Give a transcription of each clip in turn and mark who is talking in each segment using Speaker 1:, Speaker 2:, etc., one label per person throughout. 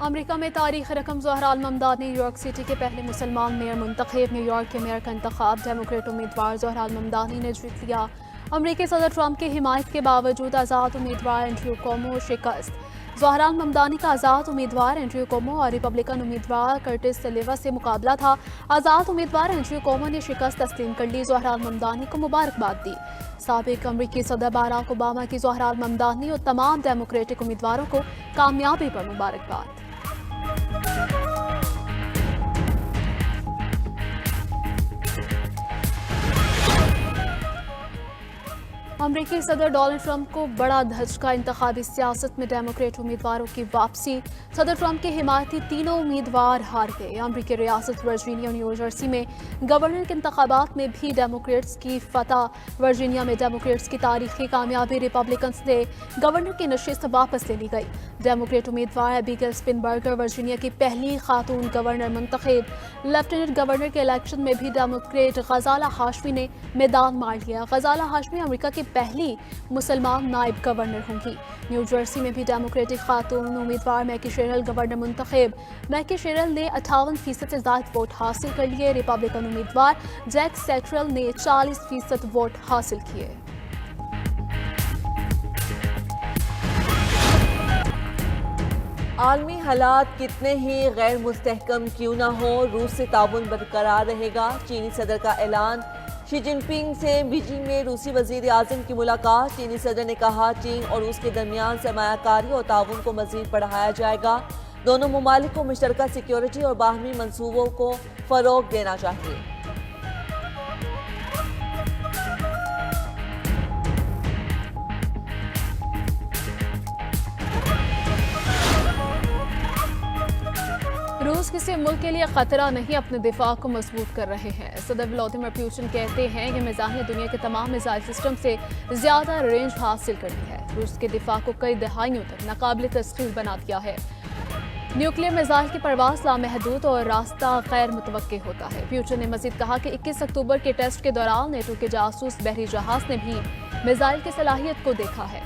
Speaker 1: America में तारीख रकम ज़हराल ममदाद ने न्यूयॉर्क सिटी के पहले मुसलमान मेयर मुंतखब। न्यूयॉर्क के मेयर का इंतखाब डेमोक्रेट उम्मीदवार ज़हराल ममदानी ने जीत लिया। अमेरिकी सदर ट्रंप की हिमायत के बावजूद आज़ाद उम्मीदवार एंड्रयू कोमो शिकस्त। ज़हराल ममदानी का आज़ाद उम्मीदवार एंड्रयू कोमो और रिपब्लिकन उम्मीदवार कर्टिस सलेवा से मुकाबला था। आज़ाद उम्मीदवार एंड्रयू कोमो ने शिकस्त तस्लीम कर ली। ज़हराल ममदानी को मुबारकबाद दी। साबिक अमरीकी सदर बाराक ओबामा की ज़हराल ममदानी और तमाम डेमोक्रेटिक उम्मीदवारों को कामयाबी पर मुबारकबाद। अमरीकी सदर डोनाल्ड ट्रंप को बड़ा धचका। इंतखाबी सियासत में डेमोक्रेट उम्मीदवारों की वापसी। सदर ट्रंप के हिमायती तीनों उम्मीदवार हार गए। अमरीकी रियासत वर्जीनिया और न्यू जर्सी में गवर्नर के इंतखाबात में भी डेमोक्रेट्स की फतह। वर्जीनिया में डेमोक्रेट्स की तारीखी कामयाबी। रिपब्लिकन्स ने गवर्नर की नशिस्त वापस ले ली गई। डेमोक्रेट उम्मीदवार एबिगेल स्पिनबर्गर वर्जीनिया की पहली खातून गवर्नर मुंतखब। लेफ्टिनेंट गवर्नर के इलेक्शन में भी डेमोक्रेट गजाला हाशमी ने मैदान मार लिया। गजाला हाशमी अमेरिका की पहली मुसलमान नायब गवर्नर होंगी। न्यू जर्सी में भी डेमोक्रेटिक खातून उम्मीदवार मैकी शेरल गवर्नर मुंतखब। मैकी शेरल ने 58% से ज्यादा वोट हासिल कर लिए। रिपब्लिकन उम्मीदवार जैक सेट्रल ने 40% वोट हासिल किए।
Speaker 2: आलमी हालात कितने ही गैर मुस्तहकम क्यों ना हो, रूस से ताउन बरकरार रहेगा। चीनी सदर का ऐलान। शी जिनपिंग से बीजिंग में रूसी वजीर आजम की मुलाकात। चीनी सदर ने कहा चीन और रूस के दरमियान सरमायाकारी और ताउन को मजीद बढ़ाया जाएगा। दोनों ममालिक को मुश्तरका सिक्योरिटी और बाहमी मंसूबों को फरोग देना चाहिए।
Speaker 1: रूस किसी मुल्क के लिए खतरा नहीं, अपने दिफा को मजबूत कर रहे हैं। सदर व्लादिमीर पुतिन कहते हैं कि मिज़ाइल ने दुनिया के तमाम मिसाइल सिस्टम से ज्यादा रेंज हासिल कर ली है। रूस के दिफा को कई दहाइयों तक नाकाबिल तस्खीर बना दिया है। न्यूक्लियर मिसाइल की परवाज लामहदूद और रास्ता गैर मुतवक्के होता है। पुतिन ने मजीद कहा कि 21 अक्टूबर के टेस्ट के दौरान नेटो के जासूस बहरी जहाज ने भी मिसाइल की सलाहियत को देखा है।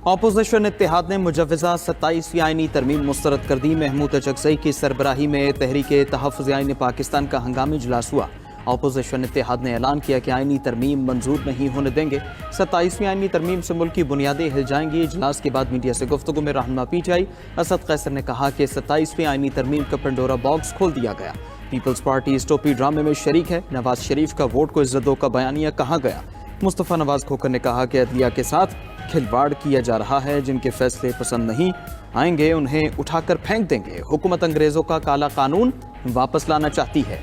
Speaker 3: अपोजिशन इत्तेहाद ने मुजव्वज़ा 27वीं आईनी तरमीम मुस्तरद कर दी। महमूद अचकज़ई की सरबराही में तहरीक तहफ़्फ़ुज़ आईन पाकिस्तान का हंगामी इजलास हुआ। अपोजिशन इत्तेहाद ने ऐलान किया कि आईनी तरमीम मंजूर नहीं होने देंगे। 27वीं आईनी तरमीम से मुल्क की बुनियादें हिल जाएंगी। इजलास के बाद मीडिया से गुफ्तगू में रहनुमा पीटीआई असद कैसर ने कहा कि 27वीं आईनी तरमीम का पंडोरा बॉक्स खोल दिया गया। पीपल्स पार्टी इस टोपी ड्रामे में शरीक है। नवाज शरीफ का वोट को इज्जत दो का बयानिया कहाँ गया। मुस्तफ़ा नवाज खोखर ने कहा कि अदलिया के साथ खिलवाड़ किया जा रहा है। जिनके फैसले पसंद नहीं आएंगे उन्हें उठाकर फेंक देंगे। हुकूमत अंग्रेजों का काला कानून वापस लाना चाहती है।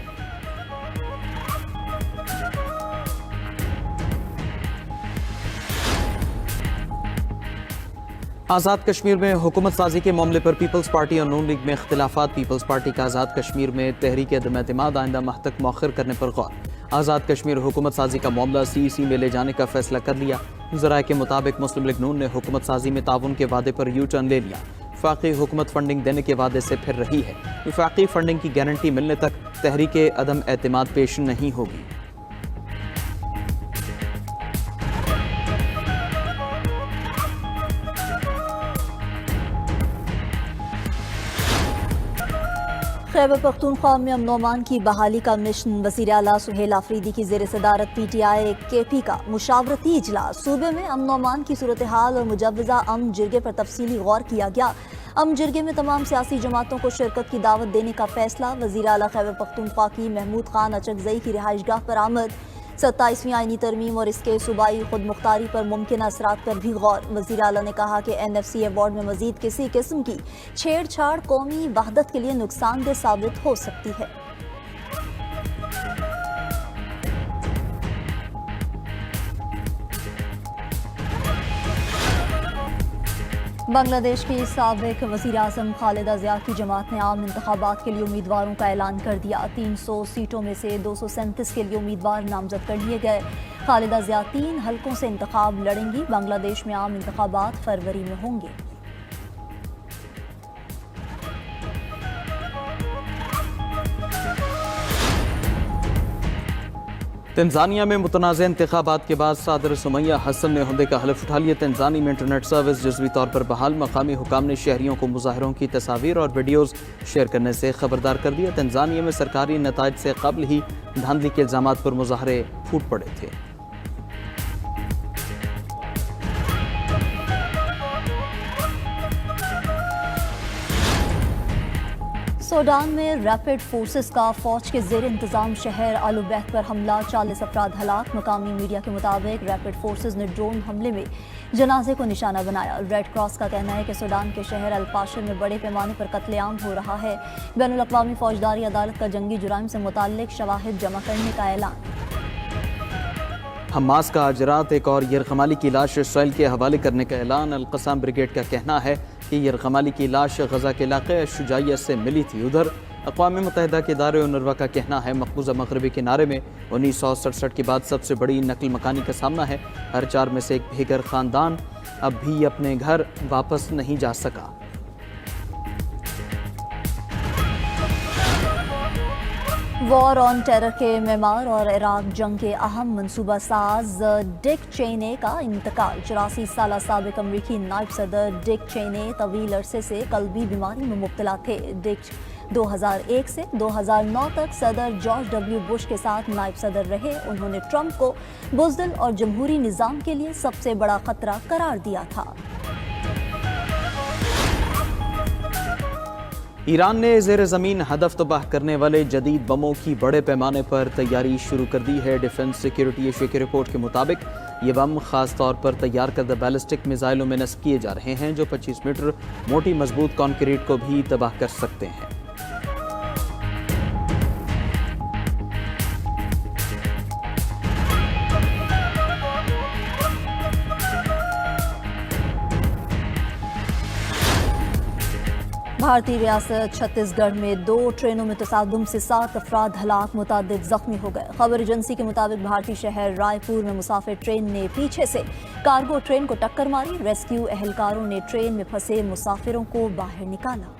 Speaker 3: आज़ाद कश्मीर में हुकूमत साजी के मामले पर पीपल्स पार्टी और नून लीग में इख्तिलाफात। पीपल्स पार्टी का आज़ाद कश्मीर में तहरीक अदम एतमाद आइंदा माह तक मौखर करने पर गौर। आज़ाद कश्मीर हुकूमत साजी का मामला CEC में ले जाने का फैसला कर लिया। ज़राए के मुताबिक मुस्लिम लीग नून ने हुकूमत साजी में ताउन के वादे पर यू टर्न ले लिया। वफाकी हुकूमत फंडिंग देने के वादे से फिर रही है। वफाकी फंडिंग की गारंटी मिलने तक तहरीक अदम एतमाद पेश नहीं होगी।
Speaker 4: खैबर पख्तूनख्वा में अमन अमान की बहाली का मिशन। वज़ीर आला सुहेल आफरीदी की ज़ेर सदारत PTI KP का मुशावरती इजलास। सूबे में अमन अमान की सूरत हाल और मुजव्वज़ा अमन जिरगे पर तफसीली गौर किया गया। अमन जिरगे में तमाम सियासी जमातों को शिरकत की दावत देने का फैसला। वज़ीर आला खैबर पख्तूनख्वा की महमूद खान अचकज़ई की रिहाइशगाह पर आमद। 27वीं आईनी तरमीम और इसके सूबाई खुद मुख्तारी पर मुमकिन असरात पर भी गौर। वज़ीर आला ने कहा कि NFC अवार्ड में मजीद किसी किस्म की छेड़छाड़ कौमी वहदत के लिए नुकसानदेह साबित हो सकती है। बांग्लादेश की साबिक वज़ीर आज़म खालिदा ज़िया की जमात ने आम इंतखाबात के लिए उम्मीदवारों का ऐलान कर दिया। 300 सीटों में से 237 के लिए उम्मीदवार नामजद कर लिए गए। खालिदा ज़िया 3 हलकों से इंतखाब लड़ेंगी। बांग्लादेश में आम इंतखाबात फरवरी में होंगे।
Speaker 3: तंजानिया में मुतनाज़ इंतखाबात के बाद सदर सुमैया हसन ने हुंदे का हलफ उठा लिया। तंजानिया में इंटरनेट सर्विस जज़वी तौर पर बहाल। मकामी हुकाम ने शहरियों को मुजाहरों की तस्वीर और वीडियोज़ शेयर करने से खबरदार कर दिया। तंजानिया में सरकारी नताइज से कबल ही धांधली के इल्ज़ामात पर मुजाहरे फूट पड़े थे।
Speaker 4: सूडान में रैपिड फोर्सेस का फौज के ज़ेर इंतज़ाम शहर आलुबैत पर हमला, 40 अफराद हलाक। मकामी मीडिया के मुताबिक रैपिड फोर्सेस ने ड्रोन हमले में जनाजे को निशाना बनाया। रेड क्रॉस का कहना है कि सूडान के शहर अल-फाशर में बड़े पैमाने पर कत्लेआम हो रहा है। बैनुल अक़वामी फौजदारी अदालत का जंगी जुराइम से मुताल्लिक शवाहिद जमा करने का ऐलान।
Speaker 3: हमास का अजरात एक और यरगमाली की लाश इसराइल के हवाले करने का ऐलान। अल-क़साम ब्रिगेड का कहना है कि यरगमाली की लाश गजा के इलाके शुजाइया से मिली थी। उधर अक़वाम मुत्तहिदा के इदारे उनरवा का कहना है मकबूजा मगरबी किनारे में 1967 के बाद सबसे बड़ी नकल मकानी का सामना है। हर 4 में से एक बेघर ख़ानदान अब भी अपने घर वापस नहीं जा सका।
Speaker 4: वॉर ऑन टेरर के मेमार और इराक जंग के अहम मनसूबा साज डिक चेने का इंतकाल। 84 साल साबिक अमरीकी नायब सदर डिक चेने तवील अरसे से कल्बी बीमारी में मुब्तला थे। डिक 2001 से 2009 तक सदर जॉर्ज डब्ल्यू बुश के साथ नायब सदर रहे। उन्होंने ट्रंप को बुज़दिल और जमहूरी निज़ाम के लिए सबसे बड़ा खतरा करार दिया था।
Speaker 3: ईरान ने ज़ेर ज़मीन हदफ तबाह करने वाले जदीद बमों की बड़े पैमाने पर तैयारी शुरू कर दी है। डिफेंस सिक्योरिटी एशिया की रिपोर्ट के मुताबिक ये बम खास तौर पर तैयार करदा बैलिस्टिक मिसाइलों में नस्ब किए जा रहे हैं जो 25 मीटर मोटी मजबूत कॉन्क्रीट को भी तबाह कर सकते हैं।
Speaker 4: भारतीय रियासत छत्तीसगढ़ में 2 ट्रेनों में तसादुम से 7 अफराद हलाक, मुतादिद जख्मी हो गए। खबर एजेंसी के मुताबिक भारतीय शहर रायपुर में मुसाफिर ट्रेन ने पीछे से कार्गो ट्रेन को टक्कर मारी। रेस्क्यू एहलकारों ने ट्रेन में फंसे मुसाफिरों को बाहर निकाला।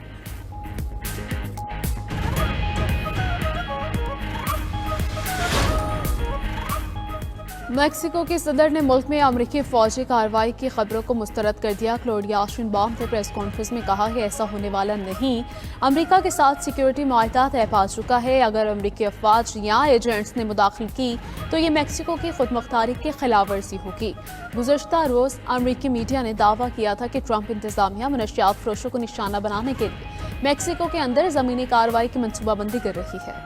Speaker 1: मैक्सिको के सदर ने मुल्क में अमरीकी फौजी कार्रवाई की खबरों को मुस्तरद कर दिया। क्लोडिया शिनबाम ने प्रेस कॉन्फ्रेंस में कहा कि ऐसा होने वाला नहीं। अमरीका के साथ सिक्योरिटी माहिदा तय पा चुका है। अगर अमरीकी अफवाज या एजेंट्स ने मुदाखिल की तो ये मैक्सिको की खुद मुख्तारी की खिलाफ वर्जी होगी। गुज़श्ता रोज़ अमरीकी मीडिया ने दावा किया था कि ट्रंप इंतजामिया मनशियात फरोशों को निशाना बनाने के लिए मैक्सिको के अंदर ज़मीनी कार्रवाई की मनसूबाबंदी कर रही है।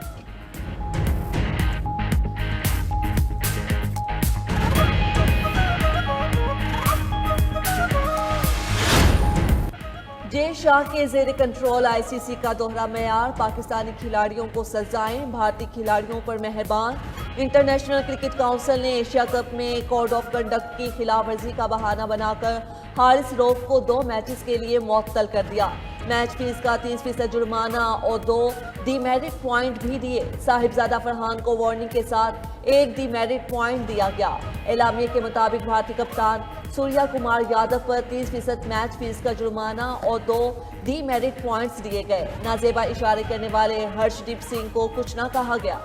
Speaker 2: जे शाह के जेर कंट्रोल आईसीसी का दोहरा मेयार। पाकिस्तानी खिलाड़ियों को सजाएं, भारतीय खिलाड़ियों पर मेहरबान। इंटरनेशनल क्रिकेट काउंसिल ने एशिया कप में कोड ऑफ कंडक्ट की खिलाफ वर्जी का बहाना बनाकर हारिस रऊफ को 2 मैचेस के लिए मुअत्तल कर दिया। मैच फीस का 30% जुर्माना और 2 डीमेरिट पॉइंट भी दिए। साहिबजादा फरहान को वार्निंग के साथ 1 डीमेरिट पॉइंट दिया गया। एलामिया के मुताबिक भारतीय कप्तान सूर्या कुमार यादव पर 30% मैच फीस का जुर्माना और 2 डीमेरिट पॉइंट्स दिए गए। नाजेबा इशारे करने वाले हर्षदीप सिंह को कुछ न कहा गया।